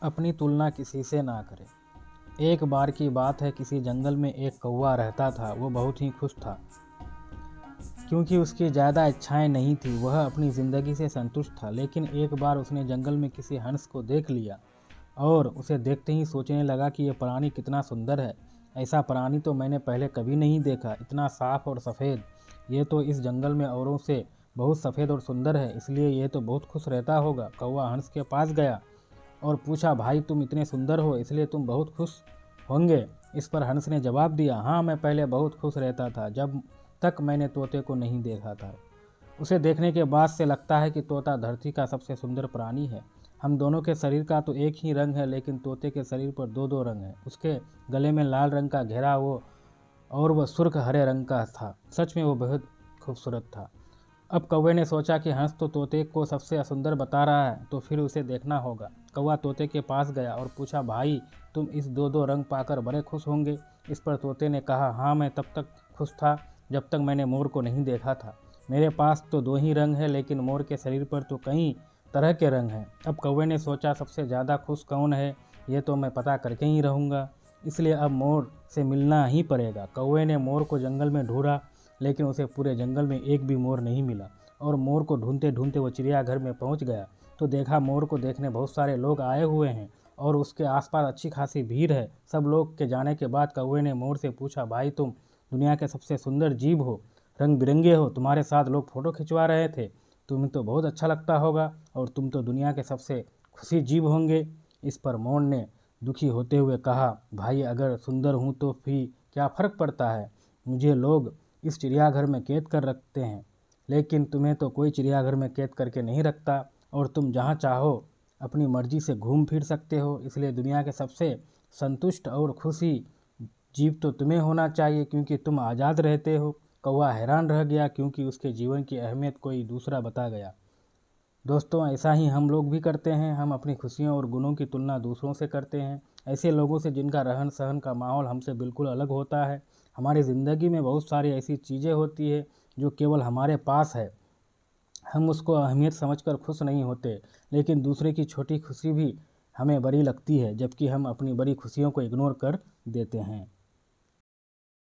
अपनी तुलना किसी से ना करें। एक बार की बात है, किसी जंगल में एक कौवा रहता था। वो बहुत ही खुश था क्योंकि उसकी ज़्यादा इच्छाएं नहीं थी। वह अपनी ज़िंदगी से संतुष्ट था। लेकिन एक बार उसने जंगल में किसी हंस को देख लिया और उसे देखते ही सोचने लगा कि यह प्राणी कितना सुंदर है। ऐसा प्राणी तो मैंने पहले कभी नहीं देखा, इतना साफ और सफ़ेद। ये तो इस जंगल में औरों से बहुत सफ़ेद और सुंदर है, इसलिए ये तो बहुत खुश रहता होगा। कौवा हंस के पास गया और पूछा, भाई तुम इतने सुंदर हो इसलिए तुम बहुत खुश होंगे। इस पर हंस ने जवाब दिया, हाँ मैं पहले बहुत खुश रहता था जब तक मैंने तोते को नहीं देखा था। उसे देखने के बाद से लगता है कि तोता धरती का सबसे सुंदर प्राणी है। हम दोनों के शरीर का तो एक ही रंग है, लेकिन तोते के शरीर पर दो दो रंग हैं। उसके गले में लाल रंग का घेरा और वह सुर्ख हरे रंग का था। सच में वो बहुत खूबसूरत था। अब कौवे ने सोचा कि हंस तो तोते को सबसे सुंदर बता रहा है, तो फिर उसे देखना होगा। कौवा तोते के पास गया और पूछा, भाई तुम इस दो दो रंग पाकर बड़े खुश होंगे। इस पर तोते ने कहा, हाँ मैं तब तक खुश था जब तक मैंने मोर को नहीं देखा था। मेरे पास तो दो ही रंग है, लेकिन मोर के शरीर पर तो कई तरह के रंग हैं। अब कौवे ने सोचा, सबसे ज़्यादा खुश कौन है ये तो मैं पता करके ही रहूँगा, इसलिए अब मोर से मिलना ही पड़ेगा। कौवे ने मोर को जंगल में ढूंढा, लेकिन उसे पूरे जंगल में एक भी मोर नहीं मिला। और मोर को ढूंढते ढूंढते वो चिड़ियाघर में पहुंच गया तो देखा मोर को देखने बहुत सारे लोग आए हुए हैं और उसके आसपास अच्छी खासी भीड़ है। सब लोग के जाने के बाद कौवे ने मोर से पूछा, भाई तुम दुनिया के सबसे सुंदर जीव हो, रंग बिरंगे हो, तुम्हारे साथ लोग फ़ोटो खिंचवा रहे थे, तुम्हें तो बहुत अच्छा लगता होगा और तुम तो दुनिया के सबसे खुशी जीव होंगे। इस पर मोर ने दुखी होते हुए कहा, भाई अगर सुंदर हूँ तो फिर क्या फ़र्क पड़ता है, मुझे लोग इस चिड़ियाघर में कैद कर रखते हैं, लेकिन तुम्हें तो कोई चिड़ियाघर में कैद करके नहीं रखता और तुम जहाँ चाहो अपनी मर्जी से घूम फिर सकते हो। इसलिए दुनिया के सबसे संतुष्ट और खुशी जीव तो तुम्हें होना चाहिए क्योंकि तुम आज़ाद रहते हो। कौवा हैरान रह गया क्योंकि उसके जीवन की अहमियत कोई दूसरा बता गया। दोस्तों, ऐसा ही हम लोग भी करते हैं। हम अपनी खुशियों और गुणों की तुलना दूसरों से करते हैं, ऐसे लोगों से जिनका रहन सहन का माहौल हमसे बिल्कुल अलग होता है। हमारी ज़िंदगी में बहुत सारी ऐसी चीज़ें होती है जो केवल हमारे पास है, हम उसको अहमियत समझकर खुश नहीं होते, लेकिन दूसरे की छोटी खुशी भी हमें बड़ी लगती है, जबकि हम अपनी बड़ी खुशियों को इग्नोर कर देते हैं।